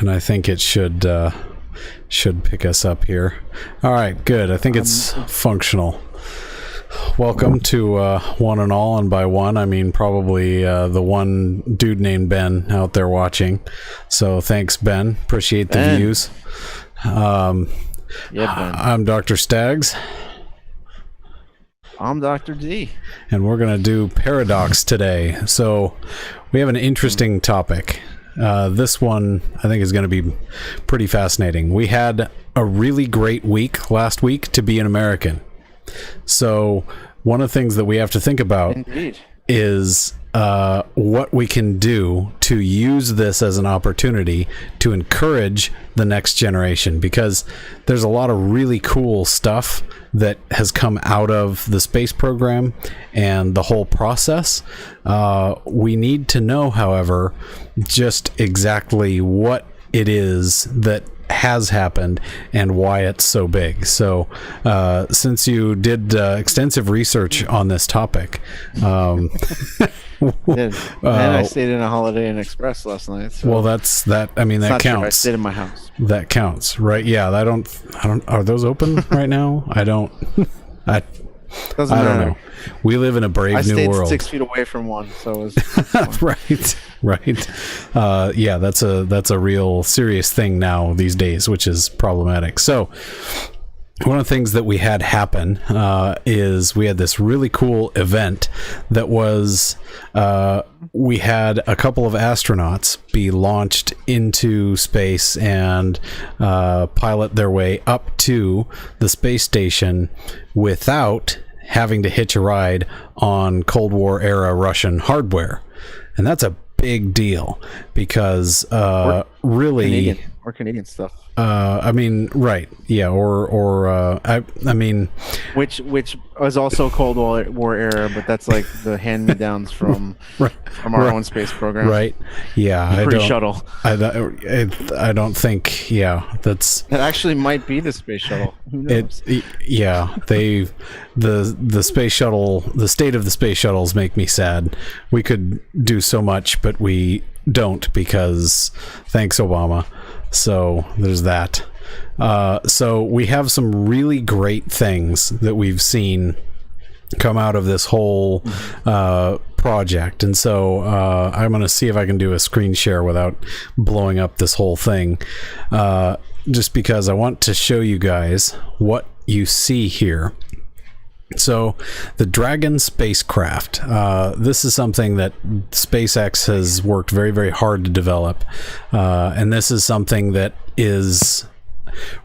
and I think it should pick us up here. All right, good. I think it's functional. Welcome to One and All, and by one I mean probably the one dude named Ben out there watching. So thanks, Ben. Appreciate the views. Ben. I'm Dr. Staggs. I'm Dr. D. And we're going to do Paradox today. So we have an interesting topic. This one I think is going to be pretty fascinating. We had a really great week last week to be an American. So one of the things that we have to think about is what we can do to use this as an opportunity to encourage the next generation, because there's a lot of really cool stuff that has come out of the space program and the whole process. We need to know, however, just exactly what it is that has happened and why it's so big. So since you did extensive research on this topic, and I stayed in a Holiday Inn Express last night. So well, that counts. True. I stayed in my house. That counts, right? Yeah, I don't. Are those open right now? I don't know. We live in a brave new world. I stayed 6 feet away from one, so it was right. Yeah, that's a real serious thing now these days, which is problematic. So one of the things that we had happen is we had this really cool event that was we had a couple of astronauts be launched into space and pilot their way up to the space station without having to hitch a ride on Cold War era Russian hardware. And that's a big deal because really Canadian stuff. I mean, right. Yeah. I mean, which was also Cold War era, but that's like the hand-me-downs from our own space program. Right. Yeah. Pre-shuttle. I don't think. Yeah. It actually might be the space shuttle. Who knows? The space shuttle, the state of the space shuttles make me sad. We could do so much, but we don't, because thanks, Obama. So there's that. So we have some really great things that we've seen come out of this whole project. And so I'm going to see if I can do a screen share without blowing up this whole thing. Just because I want to show you guys what you see here. So the Dragon spacecraft, this is something that SpaceX has worked very, very hard to develop. And this is something that is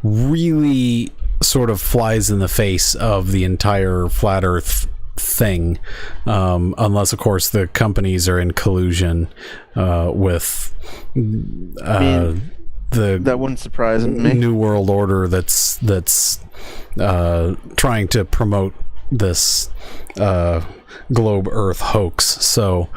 really sort of flies in the face of the entire flat Earth thing. Unless, of course, the companies are in collusion with that wouldn't surprise me. New World Order that's trying to promote this globe Earth hoax. So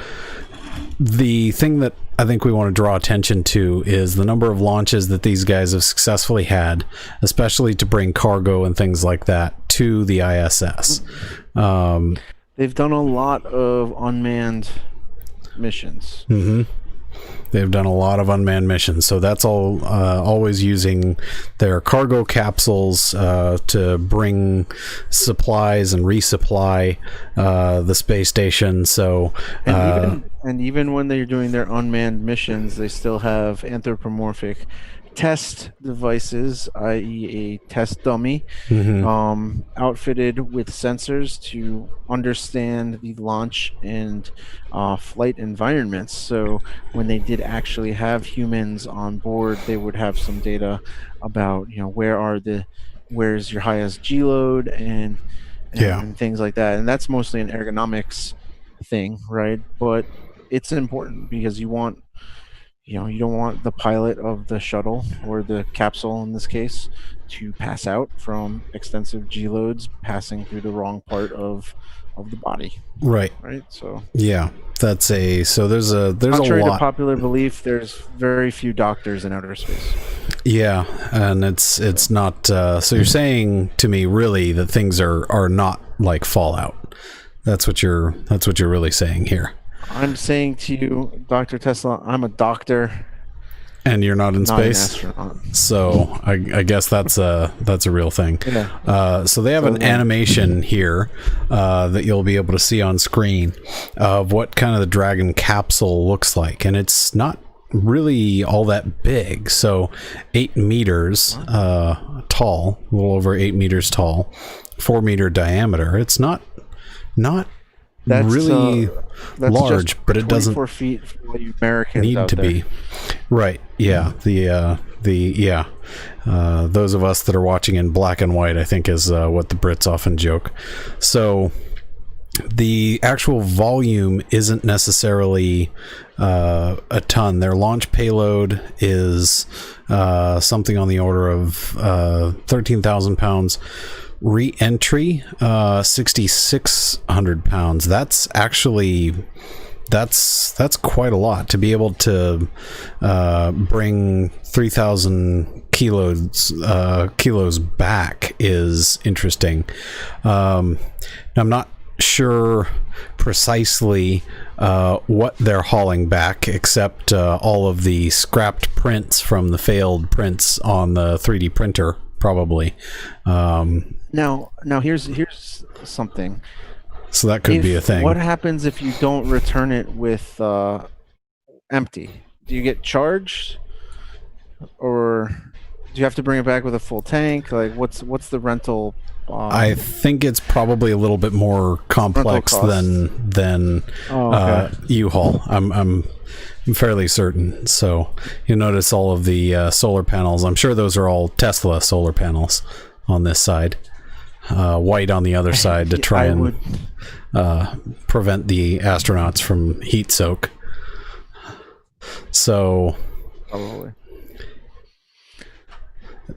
the thing that I think we want to draw attention to is the number of launches that these guys have successfully had, especially to bring cargo and things like that to the ISS. They've done a lot of unmanned missions. Mm-hmm. They've done a lot of unmanned missions, so that's all always using their cargo capsules to bring supplies and resupply the space station. So, even when they're doing their unmanned missions, they still have anthropomorphic test devices, i.e. a test dummy, outfitted with sensors to understand the launch and flight environments. So when they did actually have humans on board, they would have some data about, where's your highest G load and things like that. And that's mostly an ergonomics thing, right? But it's important because you don't want the pilot of the shuttle, or the capsule in this case, to pass out from extensive G loads passing through the wrong part of the body. Right. So yeah, there's a contrary lot. to popular belief, there's very few doctors in outer space. Yeah, and it's not. So you're saying to me really that things are not like Fallout. That's what you're really saying here. I'm saying to you, Dr. Tesla, I'm a doctor. And you're not in not an space, astronaut. so I guess that's a real thing. Yeah. So they have an animation here that you'll be able to see on screen of what kind of the Dragon capsule looks like, and it's not really all that big. So 8 meters tall, a little over 8 meters tall, 4 meter diameter. It's not That's really that's large, just but it doesn't 24 feet for all you Americans need out to there. be. Right. Yeah. Those of us that are watching in black and white, I think, is what the Brits often joke. So the actual volume isn't necessarily a ton. Their launch payload is something on the order of 13,000 pounds. Re-entry 6,600 pounds. That's actually that's quite a lot to be able to bring 3,000 kilos back is interesting. I'm not sure precisely what they're hauling back, except all of the scrapped prints from the failed prints on the 3D printer, probably. Now here's something. So that could be a thing. What happens if you don't return it with empty? Do you get charged, or do you have to bring it back with a full tank? Like, what's the rental? I think it's probably a little bit more complex than U-Haul. I'm fairly certain. So you'll notice all of the solar panels. I'm sure those are all Tesla solar panels on this side. White on the other side to try and prevent the astronauts from heat soak. So Probably.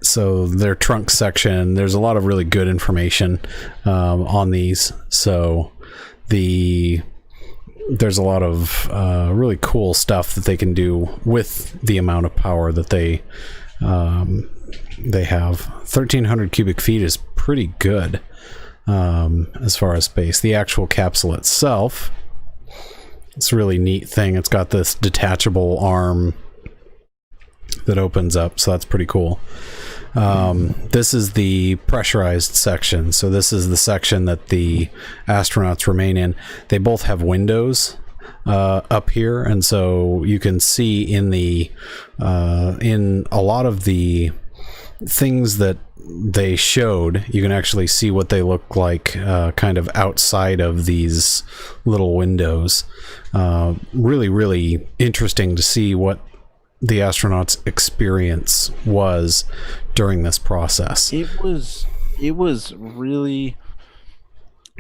So their trunk section, there's a lot of really good information on these. So there's a lot of really cool stuff that they can do with the amount of power that they have. 1,300 cubic feet is pretty good as far as space. The actual capsule itself, it's a really neat thing. It's got this detachable arm that opens up, so that's pretty cool. This is the pressurized section. So this is the section that the astronauts remain in. They both have windows up here, and so you can see in the in a lot of the things that they showed, you can actually see what they look like kind of outside of these little windows. Really, really interesting to see what the astronauts' experience was during this process. It was really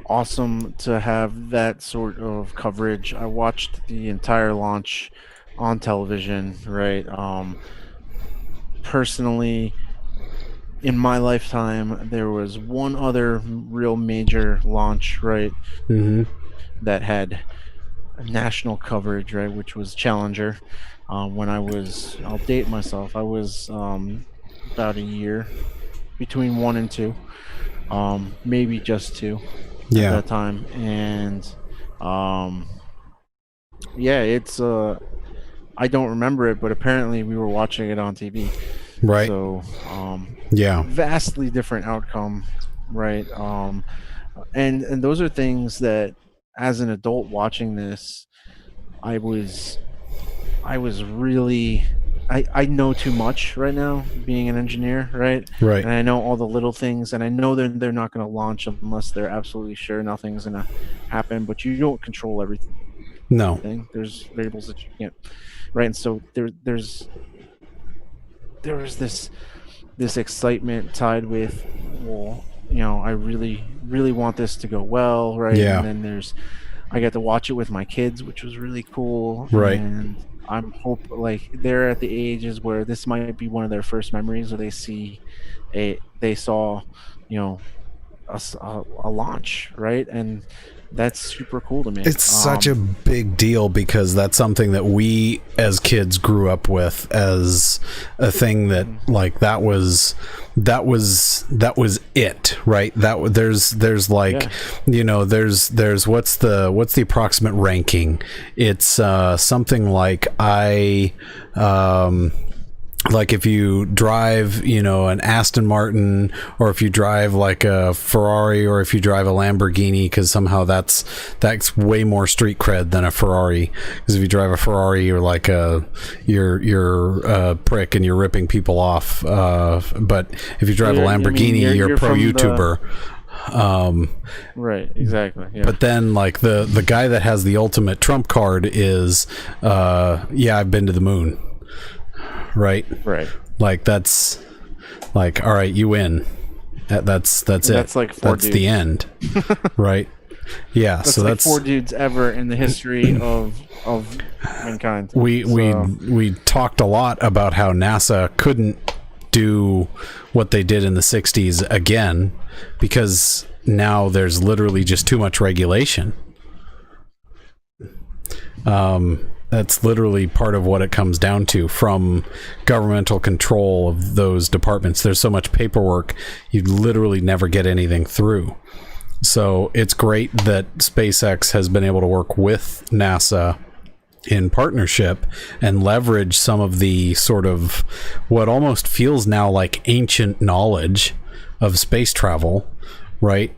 awesome to have that sort of coverage. I watched the entire launch on television, right? Personally, in my lifetime, there was one other real major launch, right? Mm-hmm. That had national coverage, right? Which was Challenger. When I'll date myself, I was about a year between 1 and 2, maybe just 2 at that time. And it's I don't remember it, but apparently we were watching it on TV. Right. So vastly different outcome, right? And those are things that, as an adult watching this, I was really, I know too much right now, being an engineer, right? Right. And I know all the little things, and I know they're not going to launch unless they're absolutely sure nothing's going to happen. But you don't control everything. No. There's variables that you can't, right? And so there was this excitement tied with, well, I really, really want this to go well, right? Yeah. And then I got to watch it with my kids, which was really cool. Right. And like they're at the ages where this might be one of their first memories where they saw, a launch, right? And that's super cool to me. It's such a big deal because that's something that we as kids grew up with as a thing that, like, that was it, right? There's like, there's what's the approximate ranking? It's something like like if you drive, you know, an Aston Martin, or if you drive like a Ferrari, or if you drive a Lamborghini, because somehow that's way more street cred than a Ferrari. Because if you drive a Ferrari, you're like you're a prick and you're ripping people off. But if you drive a Lamborghini, you're a pro YouTuber. Right, exactly. Yeah. But then like the guy that has the ultimate trump card is I've been to the moon. Right. Like that's like, all right, you win. That's it. That's like that's the end. Right. Yeah. That's so like that's 4 dudes ever in the history of mankind. We talked a lot about how NASA couldn't do what they did in the 60s again, because now there's literally just too much regulation. That's literally part of what it comes down to, from governmental control of those departments. There's so much paperwork, you literally never get anything through. So it's great that SpaceX has been able to work with NASA in partnership and leverage some of the sort of what almost feels now like ancient knowledge of space travel, right?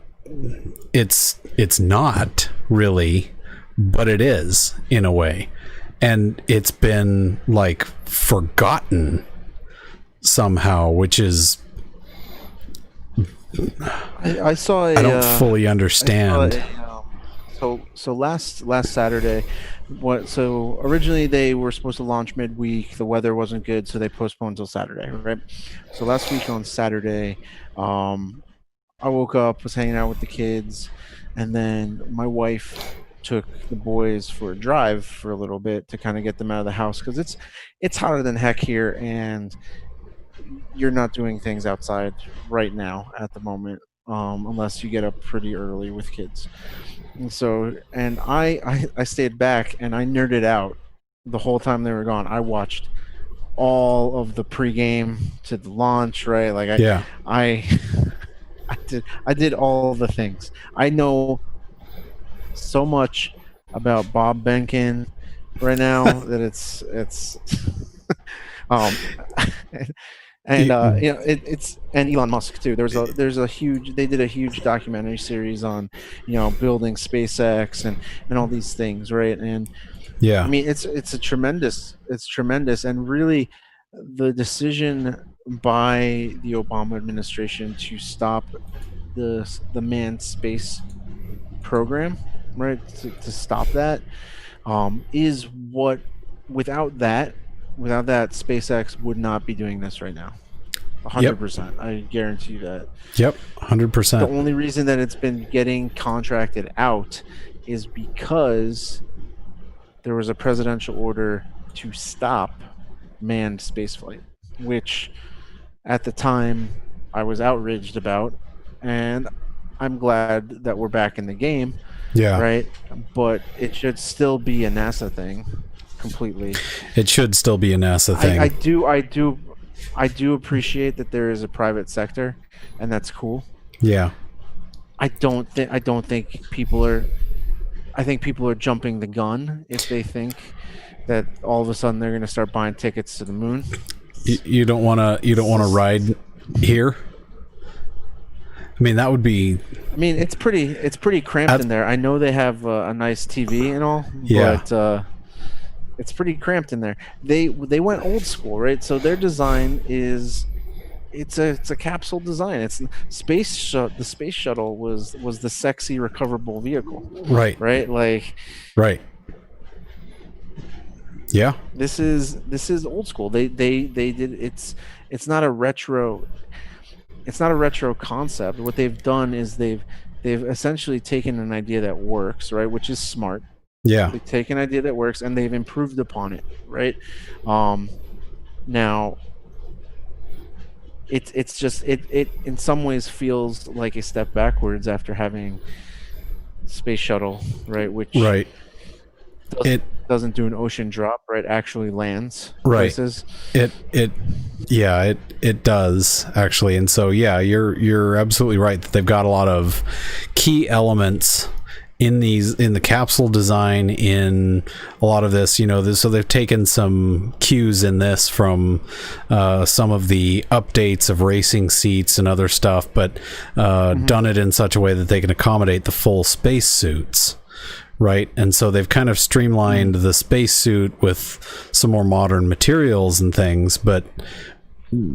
It's not really, but it is in a way. And it's been like forgotten somehow, which is I saw a, I don't fully understand. So last Saturday, so originally they were supposed to launch midweek. The weather wasn't good, so they postponed until Saturday, right? So last week on Saturday, I woke up, was hanging out with the kids, and then my wife took the boys for a drive for a little bit to kind of get them out of the house, because it's hotter than heck here, and you're not doing things outside right now at the moment, unless you get up pretty early with kids. And so, and I stayed back and I nerded out the whole time they were gone. I watched all of the pregame to the launch, right? Like I did all the things. I know so much about Bob Behnken right now that it's and you know, it's and Elon Musk too. They did a huge documentary series on, you know, building SpaceX and all these things, right? And yeah, I mean it's tremendous, and really the decision by the Obama administration to stop the manned space program, right, to stop that, is what without that SpaceX would not be doing this right now. 100%. I guarantee you that. Yep, 100%. The only reason that it's been getting contracted out is because there was a presidential order to stop manned spaceflight, which at the time I was outraged about, and I'm glad that we're back in the game. Yeah. Right? But it should still be a NASA thing. Completely. It should still be a NASA thing. I do appreciate that there is a private sector, and that's cool. Yeah. I think people are jumping the gun if they think that all of a sudden they're going to start buying tickets to the moon. You don't want to ride here? I mean, that would be. I mean, it's pretty cramped in there. I know they have a nice TV and all, but it's pretty cramped in there. They went old school, right? So their design is it's a capsule design. It's the space shuttle was the sexy recoverable vehicle. Right. Right? Like right. Yeah. This is old school. They did it's not a retro concept. What they've done is they've essentially taken an idea that works, right, which is smart. Yeah. They take an idea that works and they've improved upon it, right? Now it's just it in some ways feels like a step backwards after having space shuttle, right? Which right. Doesn't do an ocean drop, right? Actually lands right. places. It does actually, and so yeah, you're absolutely right that they've got a lot of key elements in the capsule design, in a lot of this, so they've taken some cues in this from some of the updates of racing seats and other stuff, but done it in such a way that they can accommodate the full space suits. Right. And so they've kind of streamlined the spacesuit with some more modern materials and things, but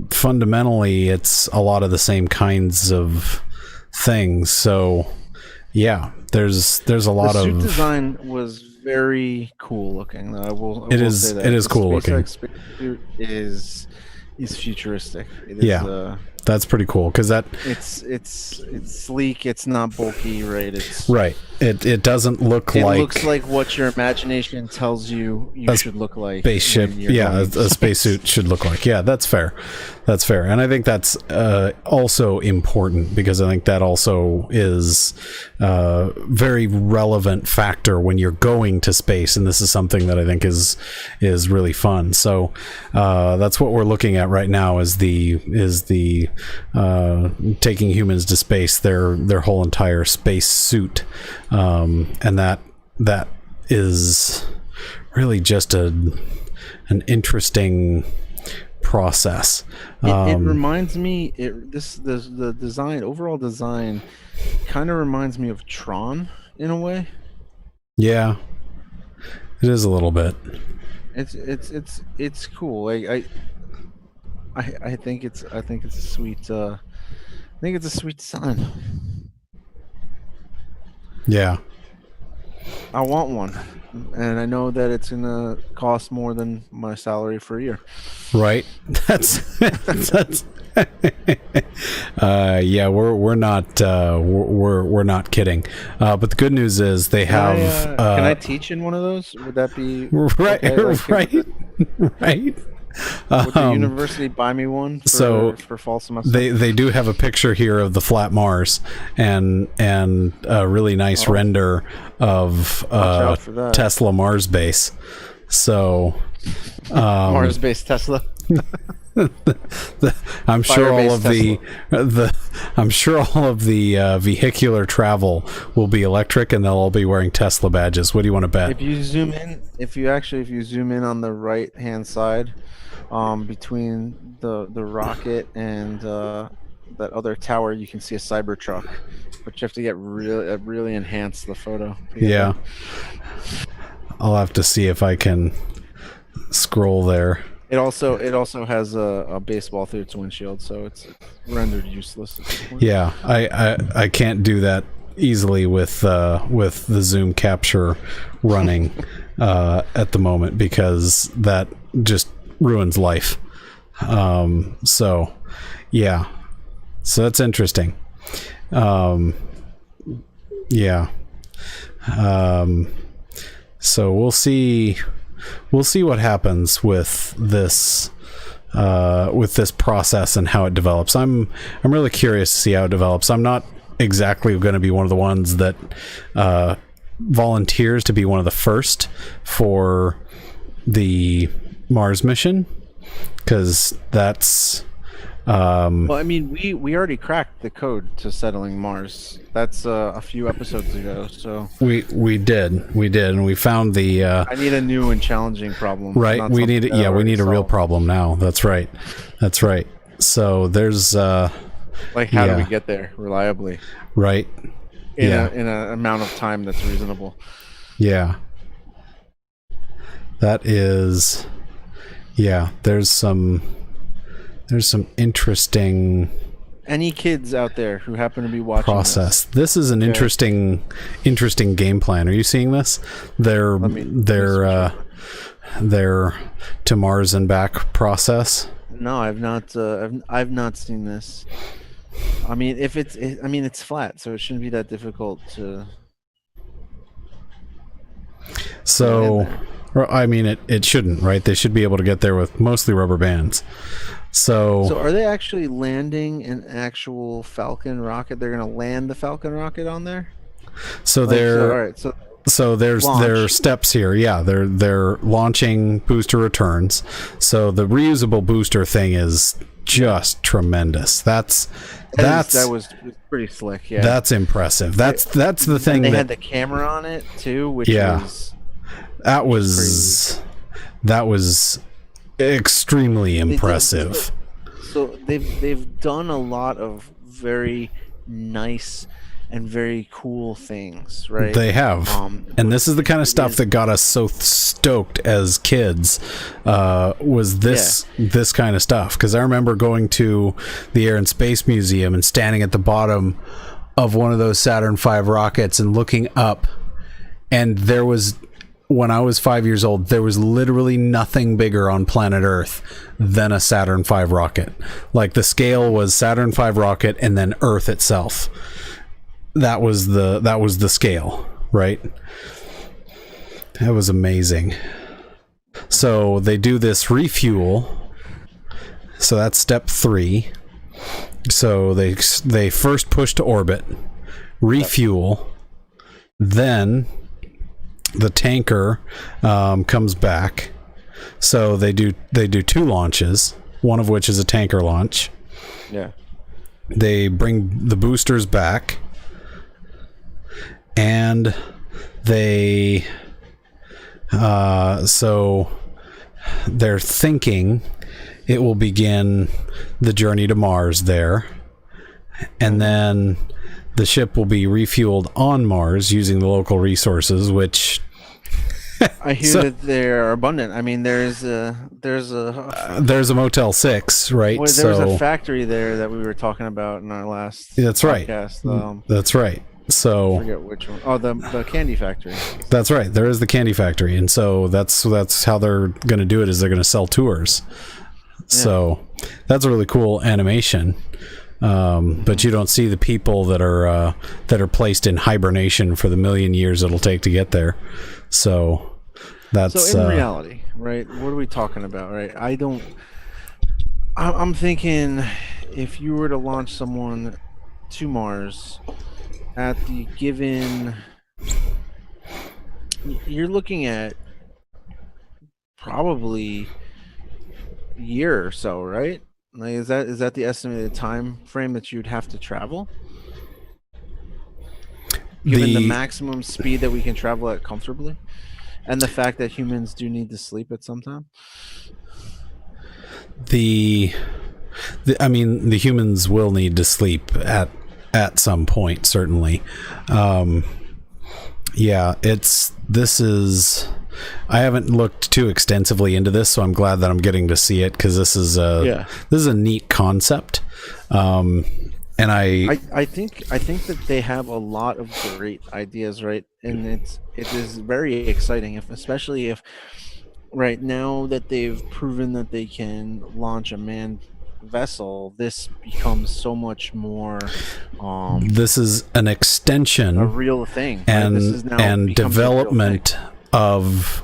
fundamentally it's a lot of the same kinds of things. So yeah, there's a lot of... The suit design was very cool looking. I will say that. It is cool looking. Spacesuit is futuristic. That's pretty cool, because it's sleek. It's not bulky, right? It doesn't look like... It looks like what your imagination tells you should look like. Spaceship, a spacesuit should look like. Yeah, that's fair. And I think that's also important, because I think that also is a very relevant factor when you're going to space, and this is something that I think is really fun. So that's what we're looking at right now, is the taking humans to space, their whole entire space suit, and that is really just an interesting process. It reminds me, the design, overall design, kind of reminds me of Tron in a way. Yeah, it is a little bit. It's cool. I think it's a sweet design. Yeah, I want one, and I know that it's gonna cost more than my salary for a year. Right. That's yeah, we're not kidding. But the good news is they have. Can I teach in one of those? Would that be right? Okay? Right. Would the university buy me one for fall semester? They do have a picture here of the flat Mars and a really nice render of Tesla Mars base. So Mars based Tesla. I'm sure all of the vehicular travel will be electric, and they'll all be wearing Tesla badges. What do you want to bet? If you zoom in on the right hand side, between the rocket and that other tower, you can see a Cybertruck, but you have to get really enhance the photo. Yeah, I'll have to see if I can scroll there. It also has a baseball through its windshield, so it's rendered useless at this point. Yeah, I can't do that easily with the zoom capture running at the moment, because that just ruins life. So yeah, so that's interesting. Yeah. So we'll see what happens with this process and how it develops. I'm really curious to see how it develops. I'm not exactly going to be one of the ones that volunteers to be one of the first for the Mars mission, because that's well, I mean, we already cracked the code to settling Mars. That's a few episodes ago. So we did, and we found the. I need a new and challenging problem. Right, we need a real problem now. That's right. So there's like, how do we get there reliably? Right. In an amount of time that's reasonable. Yeah. That is. Yeah, there's some interesting. Any kids out there who happen to be watching process. This is an interesting game plan. Are you seeing this? They're to Mars and back process. No, I've not seen this. I mean, it's flat, so it shouldn't be that difficult to. So, I mean, it shouldn't, right? They should be able to get there with mostly rubber bands. So are they actually landing an actual Falcon rocket? They're going to land the Falcon rocket on there? So there's steps here. Yeah, they're launching booster returns. So the reusable booster thing is just tremendous. That was pretty slick. Yeah, that's impressive. That's the thing. And they that, had the camera on it too, which was crazy. That was extremely impressive. So they've done a lot of very nice and very cool things, right? They have, and this is the kind of stuff that got us so stoked as kids. Was this kind of stuff? Because I remember going to the Air and Space Museum and standing at the bottom of one of those Saturn V rockets and looking up, and there was, when I was 5 years old, there was literally nothing bigger on planet Earth than a Saturn V rocket. Like, the scale was Saturn V rocket and then Earth itself. That was the scale, right? That was amazing. So they do this refuel. So that's step 3. So they first push to orbit, refuel, then the tanker comes back. So they do 2 launches, one of which is a tanker launch. Yeah. They bring the boosters back, and they so they're thinking it will begin the journey to Mars there, and then the ship will be refueled on Mars using the local resources, which I hear that they're abundant. I mean, there's a Motel 6, right? Well, there was a factory there that we were talking about in our last podcast. That's right. So I forget which one. Oh, the candy factory. That's right. There is the candy factory, and so that's how they're going to do it. Is they're going to sell tours. Yeah. So that's a really cool animation. But you don't see the people that are placed in hibernation for the million years it'll take to get there. So that's in reality, right? What are we talking about, right? I'm thinking if you were to launch someone to Mars at the given, you're looking at probably a year or so, right? Like, is that the estimated time frame that you'd have to travel? Given the maximum speed that we can travel at comfortably, and the fact that humans do need to sleep at some time. I mean, the humans will need to sleep at some point, certainly. I haven't looked too extensively into this, so I'm glad that I'm getting to see it, because this is a neat concept. And I think that they have a lot of great ideas, right? And it is very exciting, especially if right now that they've proven that they can launch a manned vessel, this becomes so much more. This is an extension, a real thing, and right? This is now and development of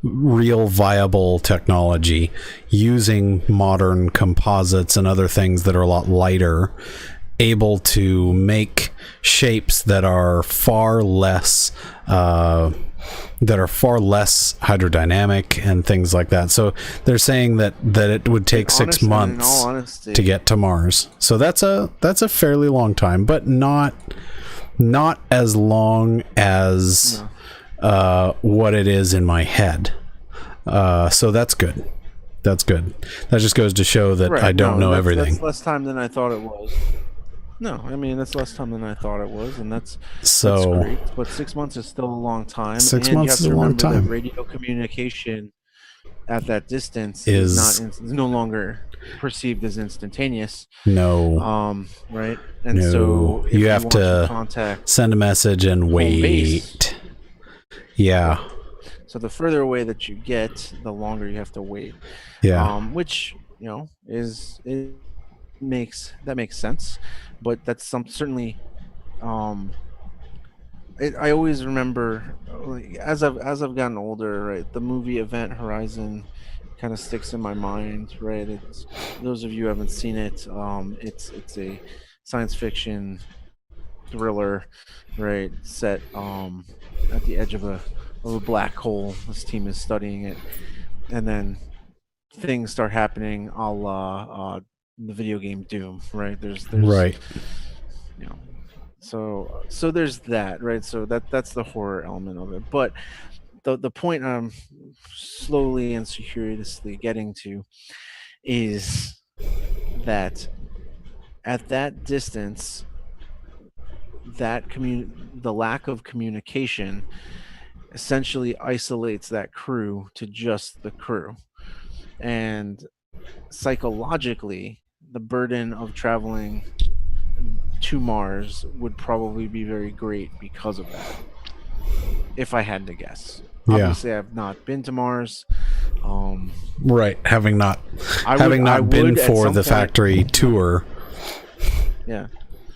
real viable technology using modern composites and other things that are a lot lighter, able to make shapes that are far less hydrodynamic and things like that. So they're saying that it would take 6 months to get to Mars. So that's a fairly long time, but not as long as what it is in my head. So that's good. That's good. That just goes to show that I don't know everything. That's less time than I thought it was. No, I mean, that's less time than I thought it was, and that's great. But 6 months is still a long time. 6 months is a long time. Radio communication at that distance is no longer perceived as instantaneous. No. Right? And so if you have to send a message and wait. Yeah. So the further away that you get, the longer you have to wait. Yeah. Which, makes sense. But that's certainly. I always remember, as I've gotten older, right? The movie Event Horizon kind of sticks in my mind, right? It's, those of you who haven't seen it, it's a science fiction thriller, right? Set at the edge of a black hole. This team is studying it, and then things start happening, a la the video game Doom, right? There's Right. you know, so there's that, right? So that's the horror element of it. But the point I'm slowly and circuitously getting to is that at that distance, the lack of communication essentially isolates that crew to just the crew. And psychologically, the burden of traveling to Mars would probably be very great because of that, if I had to guess. Yeah. Obviously, I've not been to Mars. Right. Having not I been would at for some the point- factory tour. Yeah,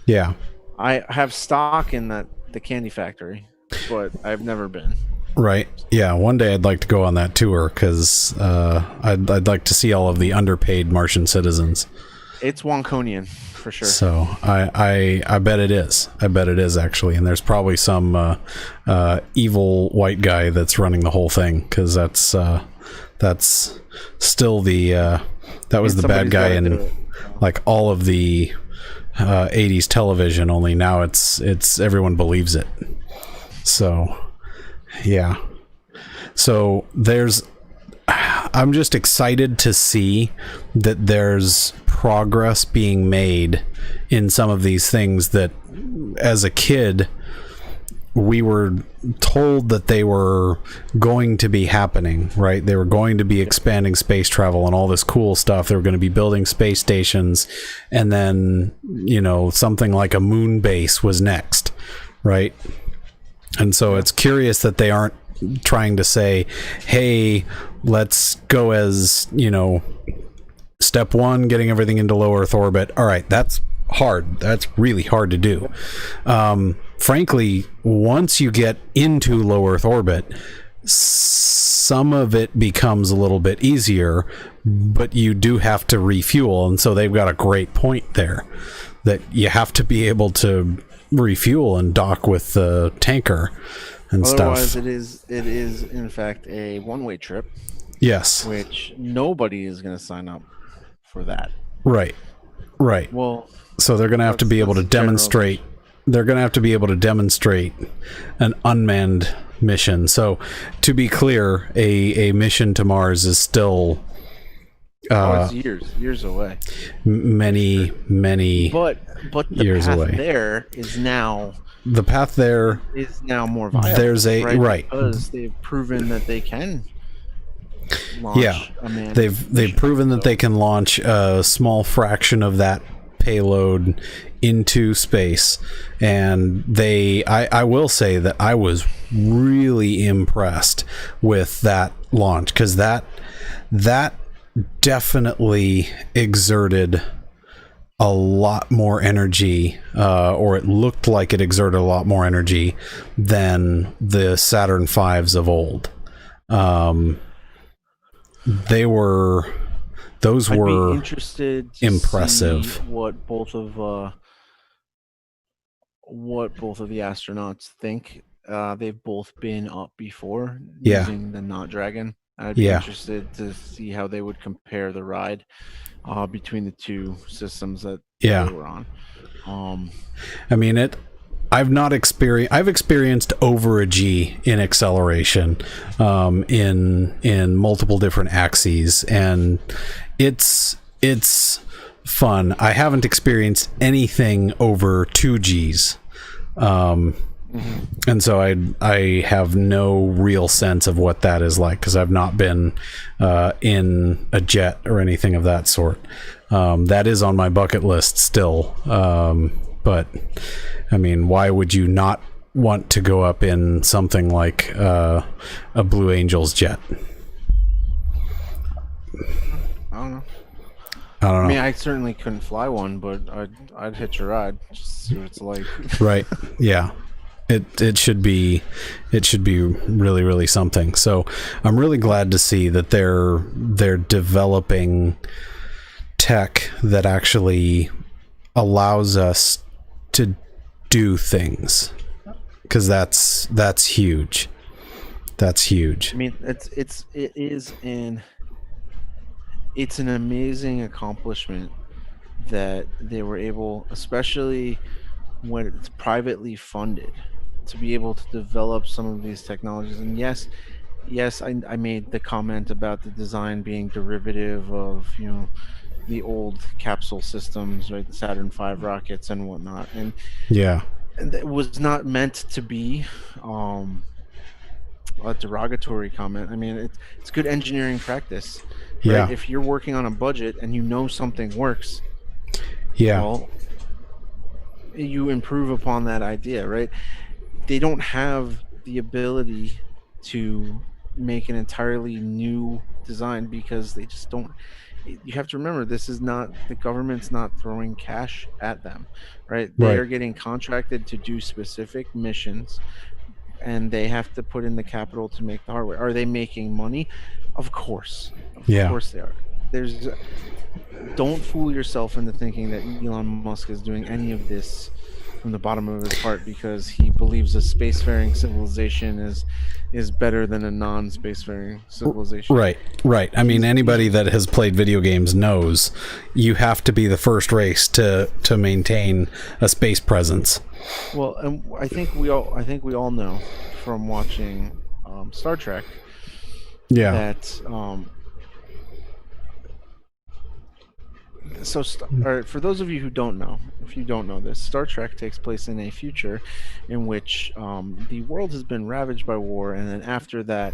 Yeah. I have stock in the candy factory, but I've never been. Right. Yeah. One day I'd like to go on that tour because I'd like to see all of the underpaid Martian citizens. It's Wonkonian for sure. So I bet it is. I bet it is actually. And there's probably some evil white guy that's running the whole thing because that's still the that was the bad Somebody's guy gotta do in it. like all of the 80s television. Only now it's everyone believes it. So yeah. So I'm just excited to see that there's progress being made in some of these things that as a kid we were told that they were going to be happening, right? They were going to be expanding space travel and all this cool stuff. They were going to be building space stations, and then, something like a moon base was next, right? And so it's curious that they aren't trying to say, hey, let's go as, step one, getting everything into low Earth orbit. All right, that's hard. That's really hard to do. Frankly, once you get into low Earth orbit, some of it becomes a little bit easier, but you do have to refuel. And so they've got a great point there that you have to be able to refuel and dock with the tanker and Otherwise, stuff. it is in fact a one-way trip, Yes. which nobody is going to sign up for that. Right. Well, So they're going to have to be able to that's general. demonstrate. They're going to have to be able to demonstrate an unmanned mission. So, to be clear, a mission to Mars is still it's years away. many But the years path away. there is now The path there. more viable. There's a- right. because they've proven that they can launch a manned They've mission. proven that they can launch a small fraction of that payload into space, and I will say that I was really impressed with that launch, because that definitely exerted a lot more energy, or it looked like it exerted a lot more energy than the Saturn V's of old. Those I'd were be interested to impressive. see what both of the astronauts think. They've both been up before using the Not Dragon. I'd be interested to see how they would compare the ride between the two systems that they were on. I mean, I've experienced over a G in acceleration in multiple different axes, and it's fun. I haven't experienced anything over 2 Gs. And so I have no real sense of what that is like, because I've not been in a jet or anything of that sort. That is on my bucket list still. But I mean, why would you not want to go up in something like a Blue Angels jet? I don't know. I don't know. I mean, I certainly couldn't fly one, but I'd hitch a ride just to see what it's like. Right. Yeah. It should be really, really something. So I'm really glad to see that they're developing tech that actually allows us to do things, because that's huge. That's huge. I mean, it's an amazing accomplishment that they were able, especially when it's privately funded, to be able to develop some of these technologies. And yes, I made the comment about the design being derivative of, the old capsule systems, right? The Saturn V rockets and whatnot. Yeah. And it was not meant to be a derogatory comment. I mean, it's good engineering practice, right? Yeah. If you're working on a budget and you know something works, Yeah. well, you improve upon that idea, right? They don't have the ability to make an entirely new design because they just don't. You have to remember, this is not, the government's not throwing cash at them, right? They Right. are getting contracted to do specific missions, and they have to put in the capital to make the hardware. Are they making money? Of course. Of Yeah. course they are. Don't fool yourself into thinking that Elon Musk is doing any of this from the bottom of his heart because he believes a spacefaring civilization is better than a non-spacefaring civilization. Right. I mean, anybody that has played video games knows you have to be the first race to maintain a space presence. Well, and I think we all know from watching Star Trek Yeah. that or for those of you who don't know, if you don't know this, Star Trek takes place in a future in which the world has been ravaged by war, and then after that,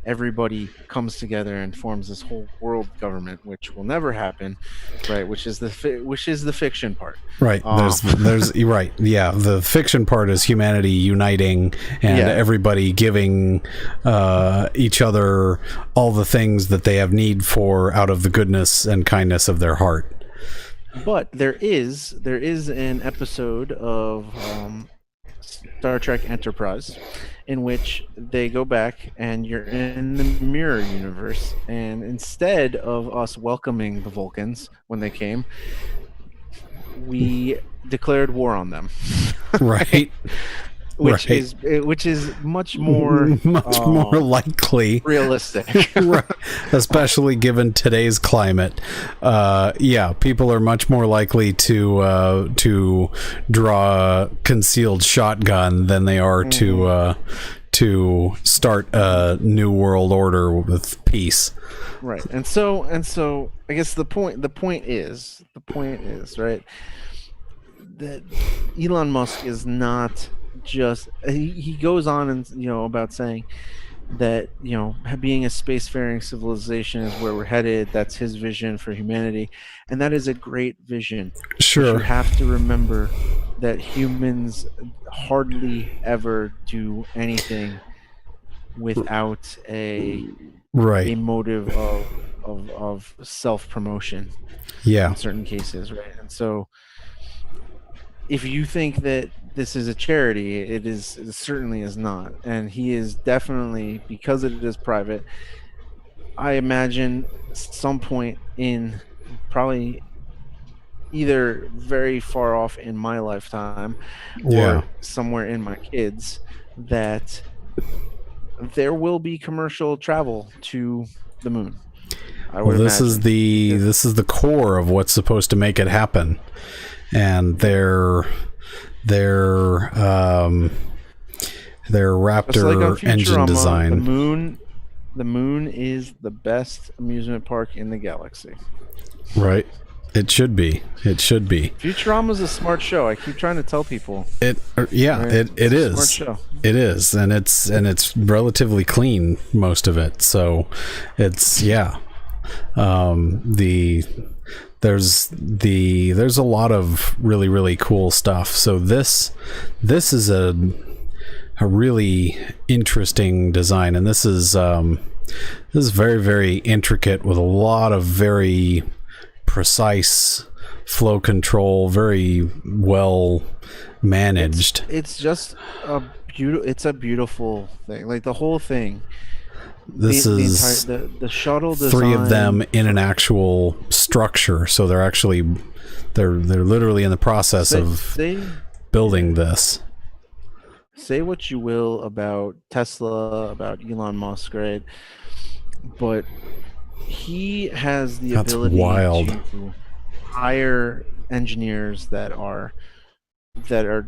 everybody comes together and forms this whole world government, which will never happen, right? Which is the fiction part. Right. There's you're right. Yeah. The fiction part is humanity uniting and everybody giving each other all the things that they have need for out of the goodness and kindness of their heart. But there is an episode of Star Trek Enterprise in which they go back and you're in the mirror universe, and instead of us welcoming the Vulcans when they came, we declared war on them. Right. Which is much more more likely, realistic. Right. Especially given today's climate. People are much more likely to draw a concealed shotgun than they are to start a new world order with peace. Right. And so I guess the point is right, that Elon Musk is not just, he goes on and about saying that being a spacefaring civilization is where we're headed. That's his vision for humanity, and that is a great vision. Sure. But you have to remember that humans hardly ever do anything without a motive of self-promotion. In certain cases, right? And so if you think that this is a charity, it certainly is not. And he is definitely, because it is private, I imagine some point in probably either very far off in my lifetime or somewhere in my kids, that there will be commercial travel to the moon. This is the core of what's supposed to make it happen. And their Raptor engine design. The moon is the best amusement park in the galaxy. Right. It should be. Futurama's a smart show. I keep trying to tell people. It is. Smart show. It is, and it's relatively clean, most of it. So it's there's a lot of really, really cool stuff. So this is a really interesting design, and this is very, very intricate with a lot of very precise flow control, very well managed. It's just it's a beautiful thing. Like the whole thing. This is the shuttle design. 3 of them in an actual structure, so they're literally in the process of building this. Say what you will about Tesla, about Elon Musk, right? But he has the ability hire engineers that are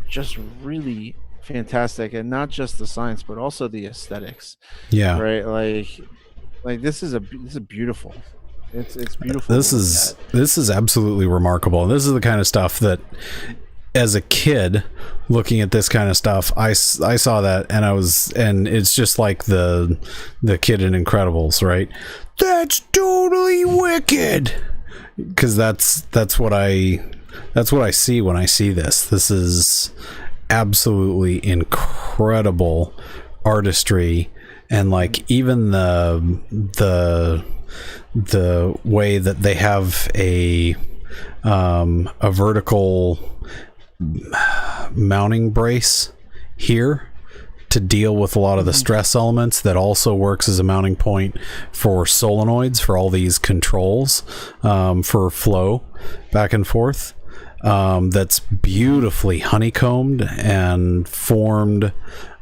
just really fantastic, and not just the science but also the aesthetics, Yeah. right? Like this is beautiful. It's beautiful This to look is at. this is absolutely remarkable. This is the kind of stuff that, as a kid, looking at this kind of stuff, I saw that, and it's just like the kid in Incredibles, right? That's totally wicked. Because that's what I see when I see this. This is absolutely incredible artistry, and like even the way that they have a vertical mounting brace here to deal with a lot of the stress elements, that also works as a mounting point for solenoids for all these controls, for flow back and forth. That's beautifully honeycombed and formed.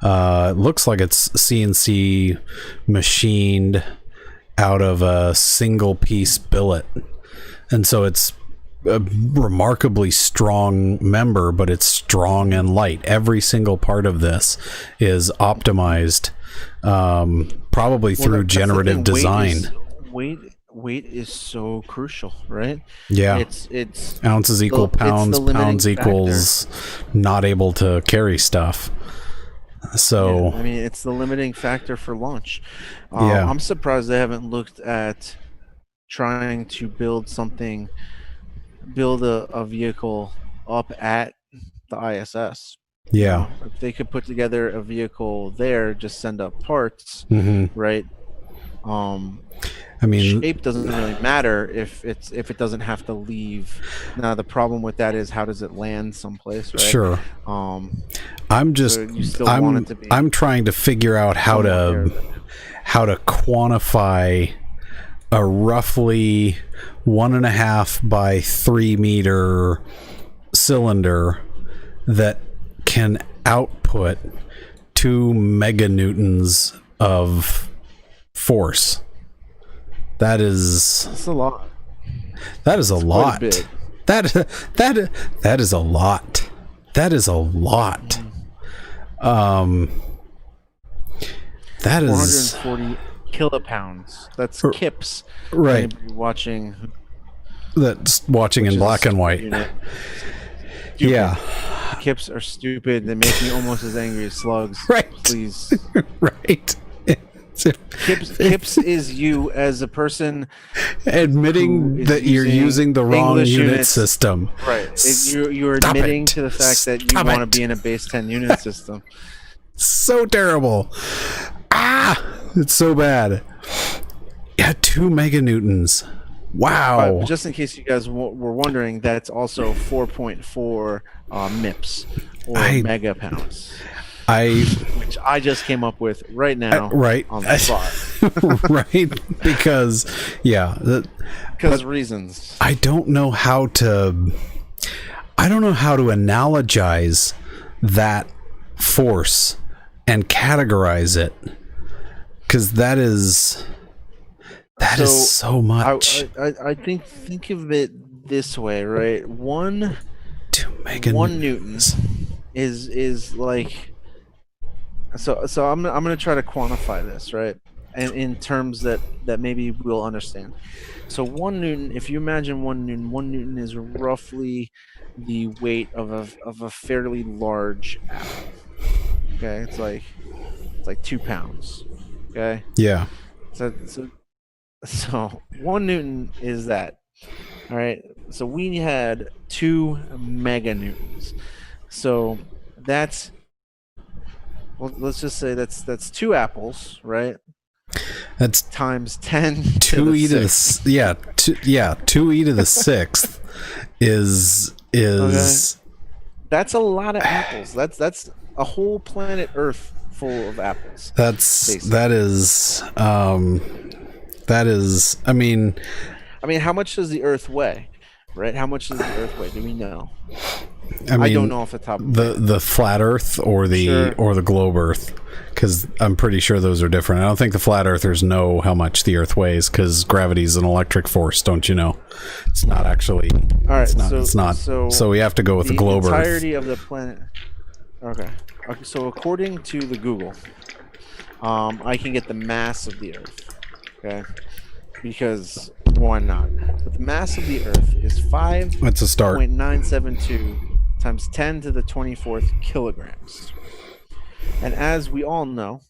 It looks like it's CNC machined out of a single piece billet, and so it's a remarkably strong member, but it's strong and light. Every single part of this is optimized, probably through generative design. Weight is so crucial, right? Yeah, It's ounces equal pounds, pounds factor. equals not able to carry stuff. So Yeah, I mean, it's the limiting factor for launch. Yeah. I'm surprised they haven't looked at trying to build a vehicle up at the ISS. yeah. If they could put together a vehicle there, just send up parts, Hmm. right? I mean, Shape doesn't really matter if it doesn't have to leave. Now the problem with that is, how does it land someplace, right? sure. I'm just So you still want it to be I'm trying to figure out how to quantify a roughly 1.5 by 3 meter cylinder that can output 2 meganewtons of force. It's a lot. That is a lot. Quite a bit. That is a lot. That is a lot. That is 440 kilopounds. That's kips. right. Anybody watching That's watching in is black and white. stupid. Yeah. Kips are stupid. They make me almost as angry as slugs. Right. Please. Right. Kips is you as a person. Admitting who is that you're using the wrong English unit units. system. Right. You're Stop admitting it. to the fact that you Stop want to it. be in a base 10 unit system. So terrible. It's so bad. Yeah, 2 meganewtons. Wow. But just in case you guys were wondering, that's also 4.4 MIPS, or megapounds, which I just came up with right now, right. on the spot. Right, because Because reasons. I don't know how to analogize that force and categorize it, because that is so much. I think of it this way, right? 1 newton is like, so I'm gonna try to quantify this, right? And in terms that maybe we'll understand. So 1 newton, if you imagine 1 newton is roughly the weight of a fairly large apple. Okay, it's like 2 pounds. Okay. Yeah. So 1 newton is that. All right. So we had 2 meganewtons. So that's, well, let's just say that's 2 apples, right? That's Times 10 2 e to the 2 e to the 6th is That's a lot of apples. That's a whole planet Earth full of apples. that is I mean, how much does the Earth weigh? Right? How much does the Earth weigh? Do we know? I mean, don't know off the top of the flat Earth or the globe Earth, because I'm pretty sure those are different. I don't think the flat Earthers know how much the Earth weighs, because gravity is an electric force. Don't you know? It's not actually. All right, it's not. So we have to go with the globe Earth. The entirety of the planet. Okay. So according to the Google, I can get the mass of the Earth. Okay. Because why not? But the mass of the Earth is 5. That's a start. 0.972 times 10 to the 24th kilograms. And as we all know,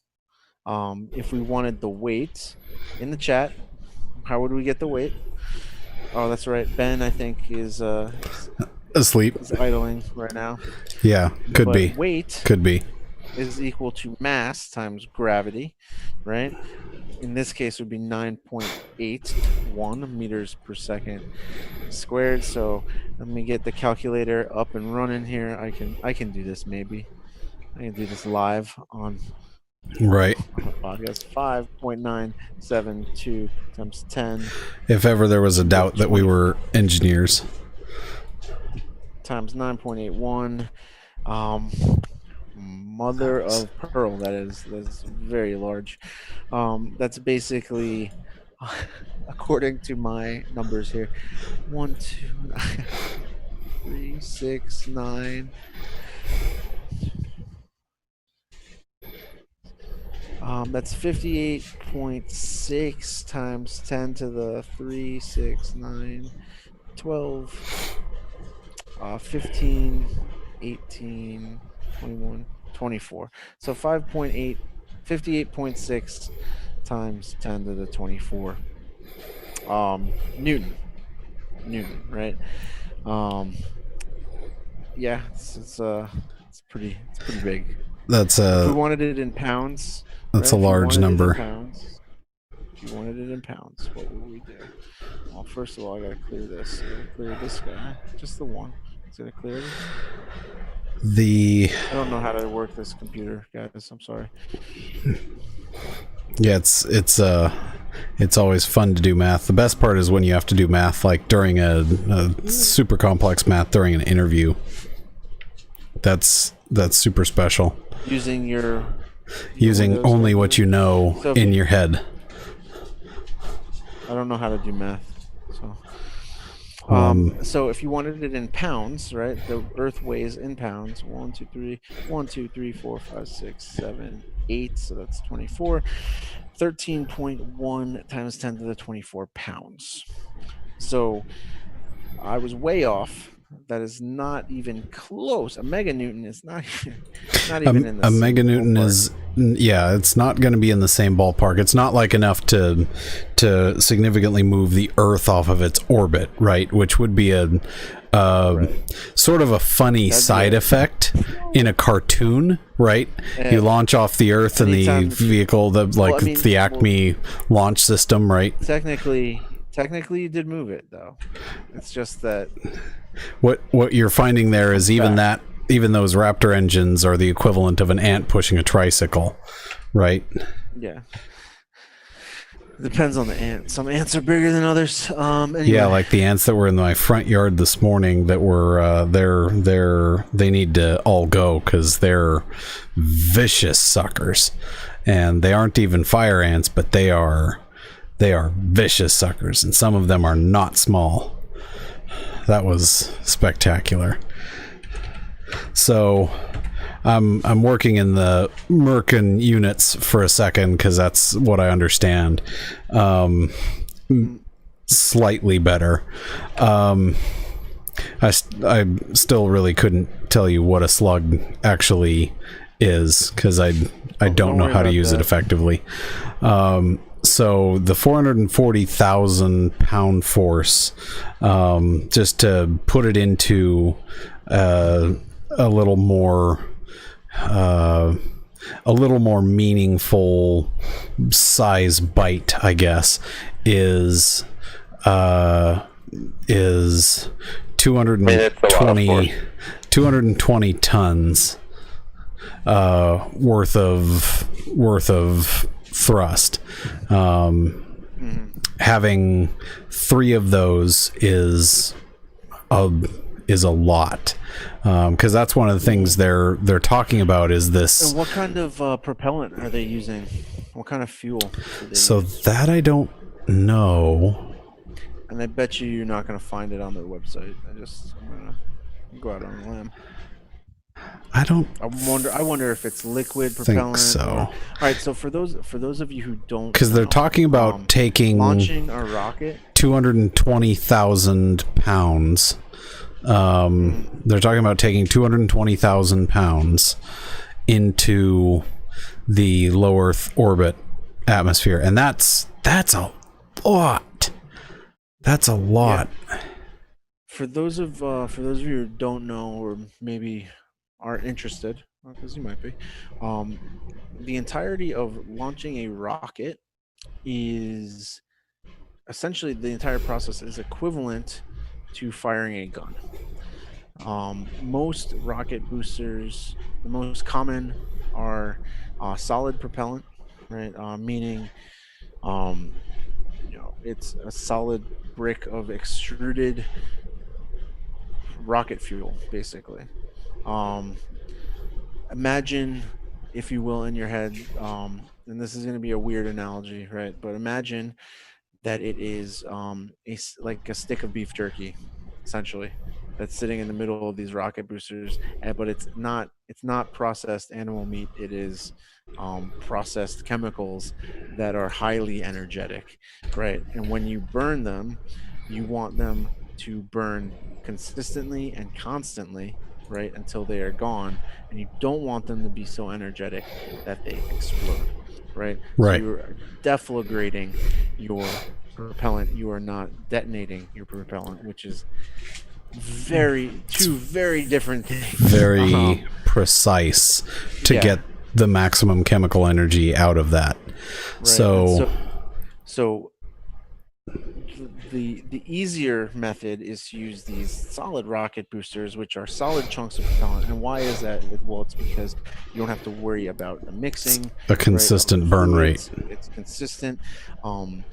if we wanted the weight in the chat, how would we get the weight? Oh, that's right. Ben, I think, is asleep. Is idling right now. Yeah, could be. Weight could be is equal to mass times gravity, right? In this case, it would be 9.81 meters per second squared. So let me get the calculator up and running here. I can do this maybe. I can do this live on right. Podcast. 5.972 times 10. If ever there was a doubt that we were engineers. Times 9.81. Mother of pearl. That's very large. That's basically, according to my numbers here, 1, 2, 3, 6, 9. That's 58.6 times 10 to the 3, 6, 9, 12, 15, 18, 21, 24. So 58.6 times 10 to the 24. Newton, right? Yeah, it's pretty big. That's if we wanted it in pounds. That's right? A large number. If you wanted it in pounds, what would we do? Well, first of all, I gotta clear this. I gotta clear this guy. Just the one. It's gonna clear this. I don't know how to work this computer, guys. I'm sorry. Yeah, it's always fun to do math. The best part is when you have to do math, like during a super complex math during an interview. That's super special. Using only what you know in your head. I don't know how to do math, so. So if you wanted it in pounds, right? The Earth weighs in pounds. 1, 2, 3, 4, 5, 6, 7, 8. So that's 24. 13.1 times 10 to the 24 pounds. So I was way off. That is not even close. A meganewton is not even in the same meganewton ballpark. Is, yeah, it's not going to be in the same ballpark. It's not like enough to significantly move the Earth off of its orbit, right? Which would be a sort of a funny side effect in a cartoon, right? You launch off the Earth in the vehicle, it's the Acme launch system, right? Technically you did move it, though. It's just that what you're finding there is even those Raptor engines are the equivalent of an ant pushing a tricycle, right? Yeah. Depends on the ant. Some ants are bigger than others. Anyway. Yeah, like the ants that were in my front yard this morning that were they need to all go because they're vicious suckers, and they aren't even fire ants, but they are vicious suckers, and some of them are not small. That was spectacular. So I'm working in the Merkin units for a second because that's what I understand. Slightly better. I still really couldn't tell you what a slug actually is because I don't know how to use it effectively. So the 440,000 pound force, just to put it into a little more meaningful size bite, I guess, is 220 tons worth of thrust. Having 3 of those is is a lot, because that's one of the things they're talking about is this. And what kind of propellant are they using? What kind of fuel do they So use? that I don't know. And I bet you're not going to find it on their website. I'm going to go out on a limb. I don't I wonder if it's liquid think propellant. so. All right, so for those of you who don't, Because they're know, talking about taking launching a rocket. 220,000 pounds. They're talking about taking 220,000 pounds into the low Earth orbit atmosphere, and that's a lot. That's a lot. Yeah. For those of you who don't know or maybe aren't interested, because you might be, the entirety of launching a rocket is essentially the entire process is equivalent to firing a gun. Most rocket boosters, the most common are solid propellant, right? Meaning, it's a solid brick of extruded rocket fuel, basically. Imagine, if you will, in your head, and this is going to be a weird analogy, right? But imagine that it is like a stick of beef jerky, essentially, that's sitting in the middle of these rocket boosters, but it's not processed animal meat. It is processed chemicals that are highly energetic, right? And when you burn them, you want them to burn consistently and constantly, right, until they are gone, and you don't want them to be so energetic that they explode, right? Right. So you're deflagrating your propellant. You are not detonating your propellant, which is two very different things. Very precise to get the maximum chemical energy out of that. Right. So the easier method is to use these solid rocket boosters, which are solid chunks of propellant. And why is that? Well, it's because you don't have to worry about the mixing. A consistent burn rate. It's consistent. And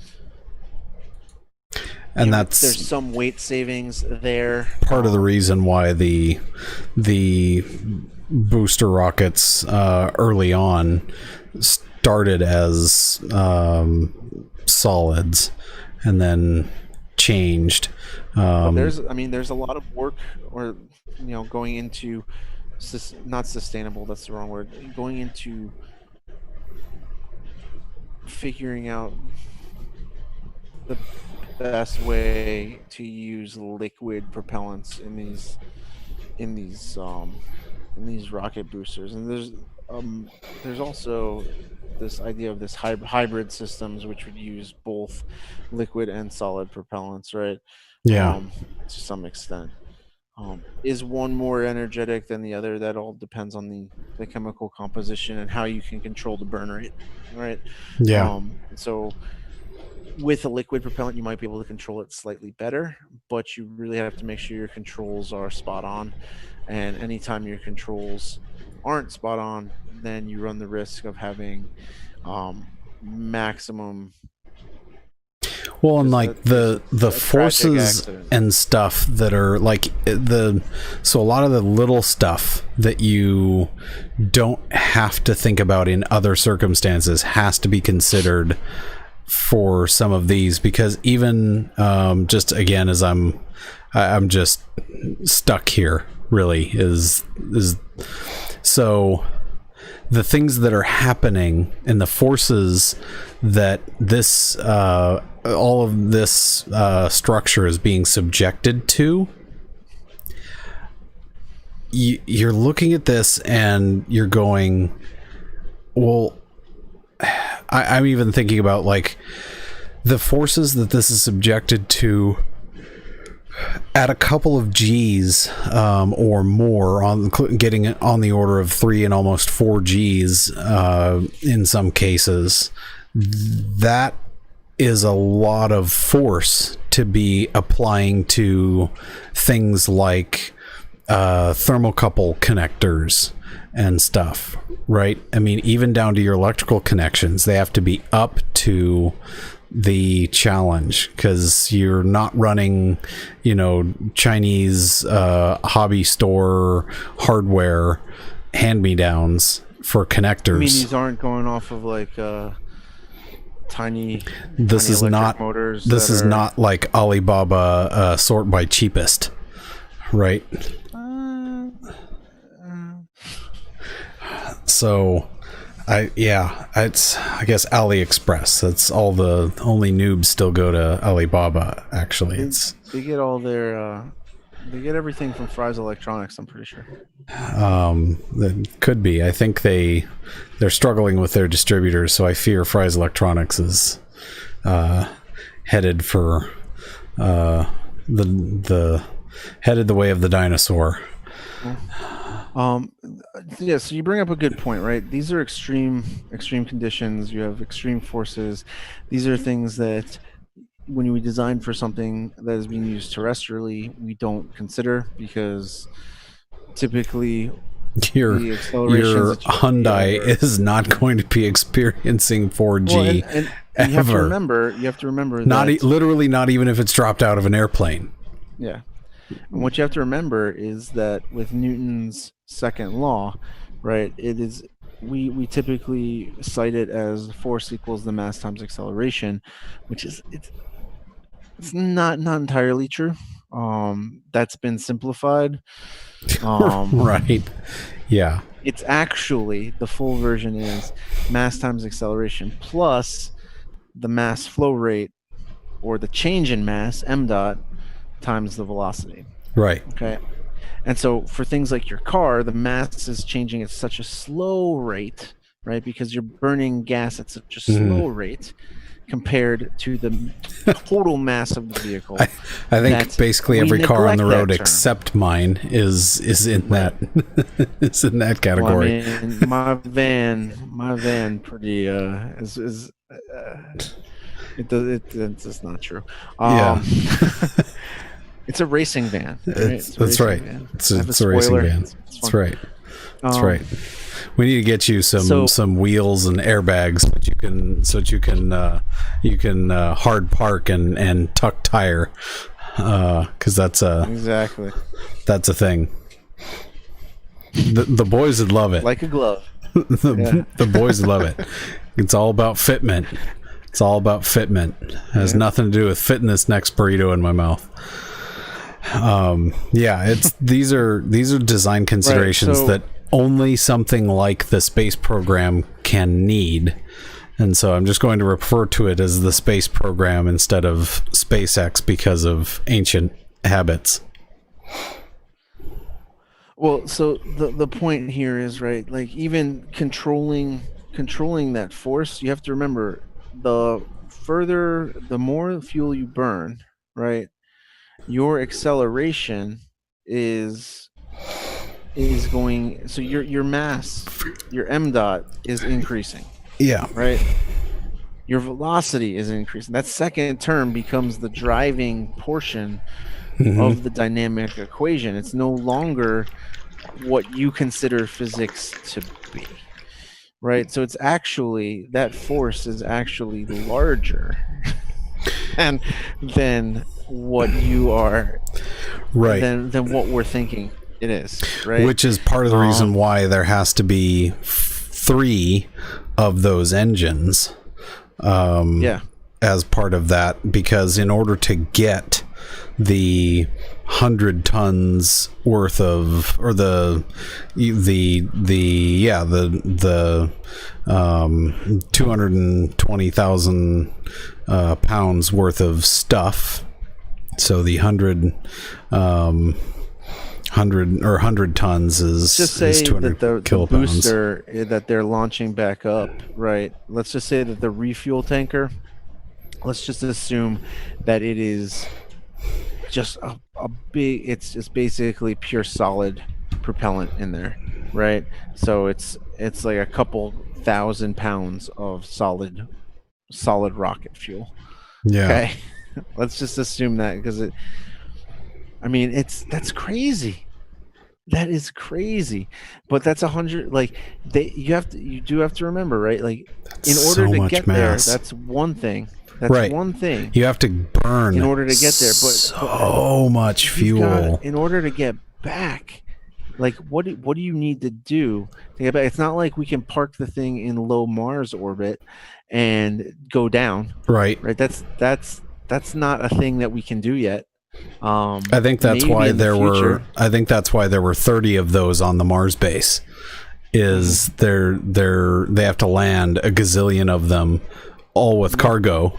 that's there's some weight savings there. Part of the reason why the booster rockets early on started as solids and then changed. There's a lot of work, or going into not sustainable. That's the wrong word. Going into figuring out the best way to use liquid propellants in these rocket boosters. And there's also this idea of this hybrid systems, which would use both liquid and solid propellants, right? Yeah. To some extent. Is one more energetic than the other? That all depends on the chemical composition and how you can control the burn rate, right? Yeah. So with a liquid propellant, you might be able to control it slightly better, but you really have to make sure your controls are spot on. And anytime your controls aren't spot on, then you run the risk of having maximum. Well, and like the forces and stuff that are like so a lot of the little stuff that you don't have to think about in other circumstances has to be considered for some of these, because even just again, as I'm just stuck here, really is so the things that are happening and the forces that this all of this structure is being subjected to, you're looking at this and you're going, well, I'm even thinking about like the forces that this is subjected to at a couple of G's or more, on getting on the order of 3 and almost 4 G's in some cases. That is a lot of force to be applying to things like thermocouple connectors and stuff, right? I mean, even down to your electrical connections, they have to be up to the challenge, because you're not running, Chinese hobby store hardware hand-me-downs for connectors. I mean, these aren't going off of like tiny. This is not motors. This is not like Alibaba sort by cheapest, right? So, I guess AliExpress. That's all. The only noobs still go to Alibaba. Actually, they get all their they get everything from Fry's Electronics. I'm pretty sure. That could be. I think they're struggling with their distributors, so I fear Fry's Electronics is headed for headed the way of the dinosaur. Yeah, so you bring up a good point, right? These are extreme conditions. You have extreme forces. These are things that when we design for something that is being used terrestrially, we don't consider, because typically your Hyundai is not going to be experiencing 4G and ever. You have to remember that literally not even if it's dropped out of an airplane. Yeah. And what you have to remember is that with Newton's second law, right, it is we typically cite it as force equals the mass times acceleration, which is it's not entirely true. That's been simplified. Right. Yeah. It's actually, the full version is mass times acceleration plus the mass flow rate, or the change in mass, m dot, times the velocity. Right. Okay. And so for things like your car, the mass is changing at such a slow rate, right? Because you're burning gas at such a slow rate compared to the total mass of the vehicle. I think basically every car on the road except mine is in that is in that category. Well, I mean, my van pretty is it's just not true. Yeah. It's a racing van. Right? That's right. It's a racing van. That's right. That's right. We need to get you some wheels and airbags so that you can hard park and tuck tire, because that's a thing. The boys would love it. Like a glove. The boys would love it. It's all about fitment. It's all about fitment. It has nothing to do with fitting this next burrito in my mouth. These are design considerations that only something like the space program can need, and so I'm just going to refer to it as the space program instead of SpaceX because of ancient habits. Well, so the point here is, right, like, even controlling that force, you have to remember the more fuel you burn, right, your acceleration is going, so your mass, your m dot is increasing. Yeah. Right. Your velocity is increasing. That second term becomes the driving portion of the dynamic equation. It's no longer what you consider physics to be. Right. So it's actually, that force is actually larger and than what you are, right, than what we're thinking it is, right? Which is part of the reason why there has to be 3 of those engines as part of that, because in order to get the 100 tons worth of, or the 220,000 pounds worth of stuff, so the 100 tons is, just say is 200 that the kilopounds. Booster that they're launching back up, right? Let's just say that the refuel tanker, let's just assume that it is just a big, it's just basically pure solid propellant in there, right? So it's like a couple 1,000 pounds of solid rocket fuel. Yeah. Okay. Let's just assume that, because that's crazy. That is crazy. But that's 100. Like, you do have to remember, right? Like, in order to get there, that's one thing. That's Right. one thing You have to burn in order to get there. But so much you've got- fuel. in order to get back, like what do you need to do to get back? It's not like we can park the thing in low Mars orbit and go down. Right. Right. That's not a thing that we can do yet. I think that's maybe why in the there were. future. I think that's why there were 30 of those on the Mars base. Is they have to land a gazillion of them, all with cargo,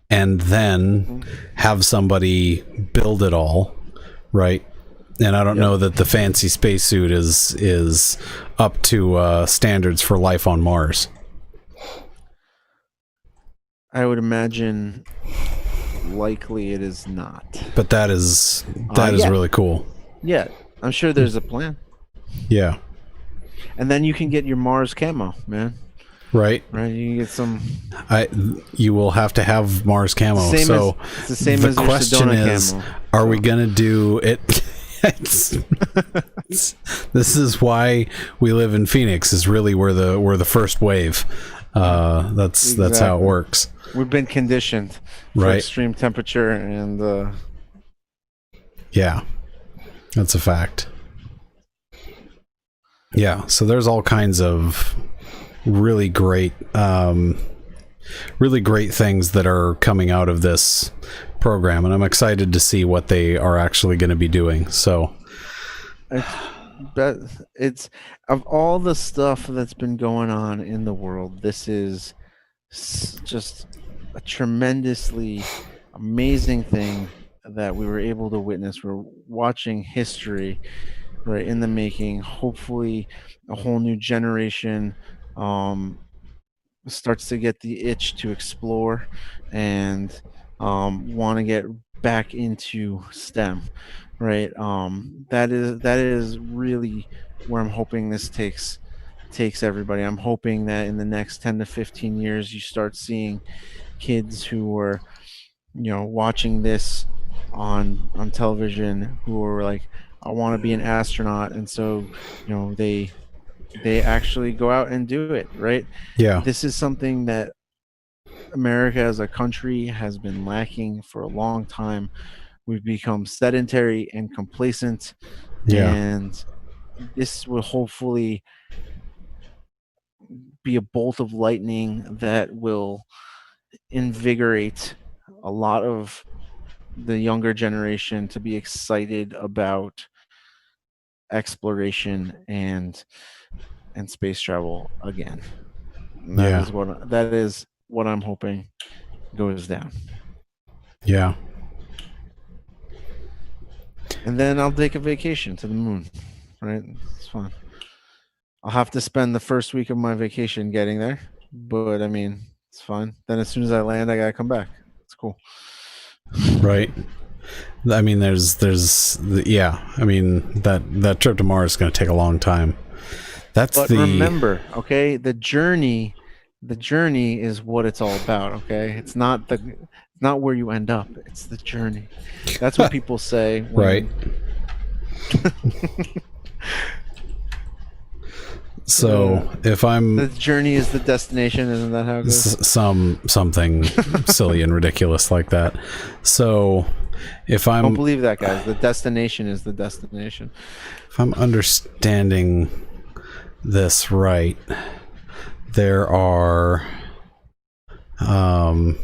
and then have somebody build it all, right? And I don't know that the fancy spacesuit is up to standards for life on Mars. I would imagine likely it is not. But that is Yeah. really cool. Yeah, I'm sure there's a plan. Yeah. And then you can get your Mars camo, man. Right. Right? You can get some. You will have to have Mars camo. Same so it's the same the as your question Sedona is, camo. are we going to do it? This is why we live in Phoenix. Is really we're the first wave. That's how it Exactly. works. We've been conditioned for Right. extreme temperature and Yeah, that's a fact. Yeah, so there's all kinds of really great things that are coming out of this program, and I'm excited to see what they are actually going to be doing. So it's of all the stuff that's been going on in the world, this is just a tremendously amazing thing that we were able to witness. We're watching history right in the making. Hopefully a whole new generation starts to get the itch to explore and want to get back into STEM, right? That is really where I'm hoping this takes everybody. I'm hoping that in the next 10 to 15 years you start seeing kids who are watching this on television who are like, I want to be an astronaut, and so they actually go out and do it, right? yeah, This is something that America as a country has been lacking for a long time. We've become sedentary and complacent, yeah, and this will hopefully be a bolt of lightning that will invigorate a lot of the younger generation to be excited about exploration and space travel again. And Yeah. that is what I'm hoping goes down. yeah. And then I'll take a vacation to the moon. Right? It's fun. I'll have to spend the first week of my vacation getting there, but I mean, it's fine. Then as soon as I land, I gotta come back. It's cool. Right. I mean, yeah. I mean, that trip to Mars is going to take a long time. But remember, okay, the journey is what it's all about. Okay, it's not where you end up. It's the journey. That's what people say. Right. So if I'm The journey is the destination, isn't that how it goes? something silly and ridiculous like that. So if Don't I'm believe that, guys. The destination is the destination. if I'm understanding this right, there are I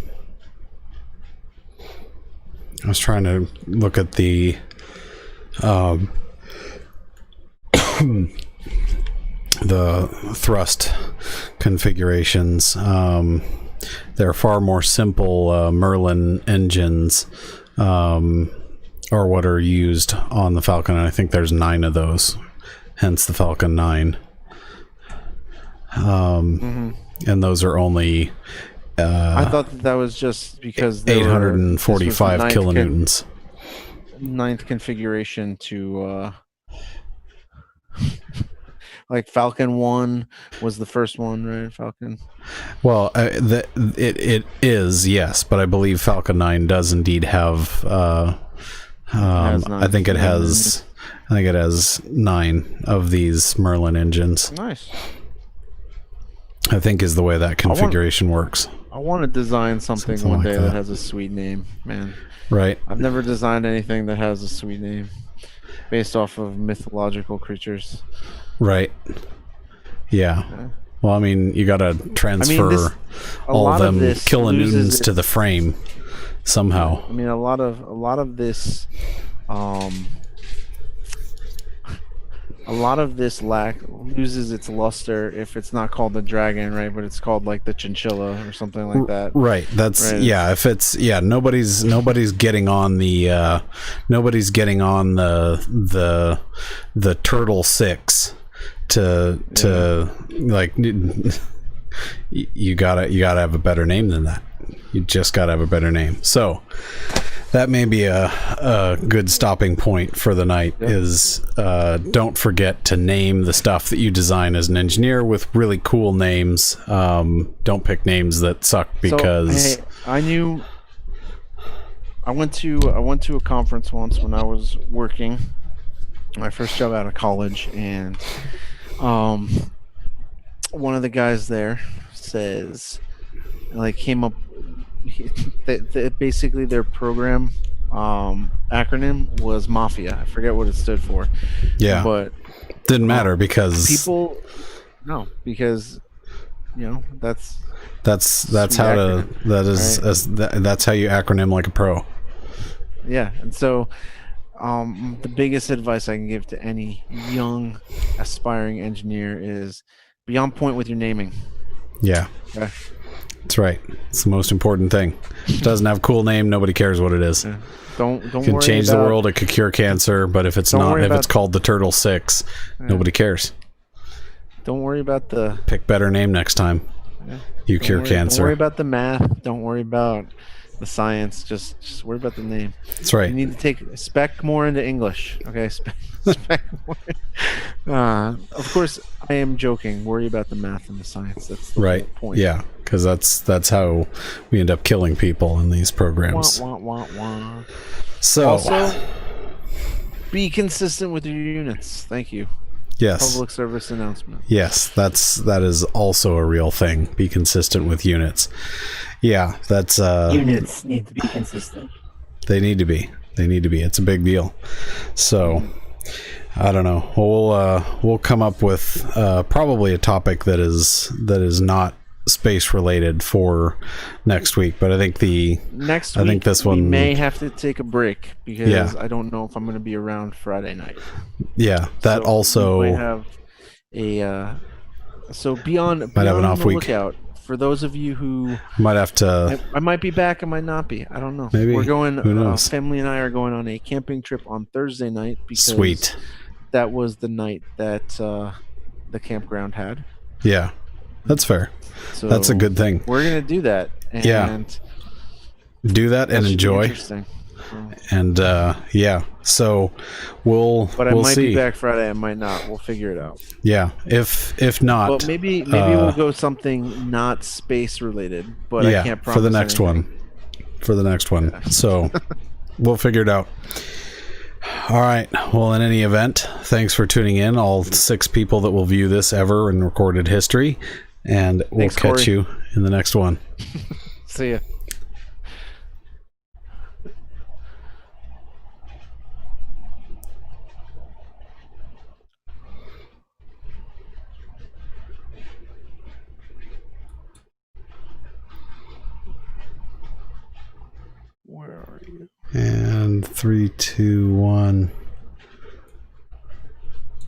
was trying to look at the the thrust configurations. They're far more simple Merlin engines are what are used on the Falcon, and I think there's 9 of those, hence the Falcon 9. And those are only I thought that was just because there were- 845 this was the kilonewtons. ninth configuration to like Falcon 1 was the first one, right? Falcon. Well, it is, yes, but I believe Falcon 9 does indeed have I think it has 9 of these Merlin engines. Nice. I think is the way that configuration works. I want to design something Something one like day that. that has a sweet name, man. Right. I've never designed anything that has a sweet name based off of mythological creatures. Right. Yeah. Yeah. Well, I mean, you got to transfer A all lot of them this Killenewtons loses to the frame somehow. I mean, a lot of this, um, a lot of this loses its luster if it's not called the dragon, right? But it's called like the chinchilla or something like that. Right. That's Right. yeah. If it's nobody's getting on the the Turtle 6 to like you gotta have a better name than that. You just gotta have a better name. So that may be a good stopping point for the night. Yep. Is don't forget to name the stuff that you design as an engineer with really cool names. Don't pick names that suck because So, I went to a conference once when I was working my first job out of college, and one of the guys there says, like, came up basically their program acronym was Mafia. I forget what it stood for. yeah, But didn't matter because people because that's that's sweet how acronym, that's how you acronym like a pro. yeah. And so the biggest advice I can give to any young aspiring engineer is be on point with your naming. Yeah. Okay? That's right. It's the most important thing. If it doesn't have a cool name, nobody cares what it is. Yeah. Don't It can worry change about, the world. It could cure cancer, but if it's Don't not, worry if it's about- called the Turtle 6, nobody cares. Don't worry about the Pick better name next time. Yeah. You cure Don't worry cancer. about the math. Don't worry about the science. Just worry about the name. That's right. You need to spec more into English. Okay, spec more. Of course, I am joking. Worry about the math and the science. That's the Right. whole point. Yeah, because that's how we end up killing people in these programs. Wah, wah, wah, wah. So Also, be consistent with your units. Thank you. yes, Public service announcement. yes, that is also a real thing. Be consistent with units. Yeah, that's Units need to be consistent. they need to be. They need to be. It's a big deal. So I don't know. We'll come up with probably a topic that is not space related for next week. But I think Next I week, think this we one may have to take a break because Yeah. I don't know if I'm going to be around Friday night. yeah, that So also we might have a so be on Might have an off the week. lookout for those of you who might have to. I might be back, I might not be. I don't know. Maybe. We're going. Who knows? Family and I are going on a camping trip on Thursday night because Sweet. that was the night that the campground had. Yeah, that's fair. So That's a good thing. We're gonna do that. And Yeah. Do that that and should be enjoy. interesting. So- And yeah, so we'll But I might see. be back Friday. I might not. We'll figure it out. Yeah, if not, But maybe we'll go something not space related. But I yeah, can't promise for the next anything. one. For the next one. So we'll figure it out. All right. Well, in any event, thanks for tuning in, all 6 people that will view this ever in recorded history, and we'll Thanks, catch Corey. you in the next one. See ya. Where are you? And 3, 2, 1.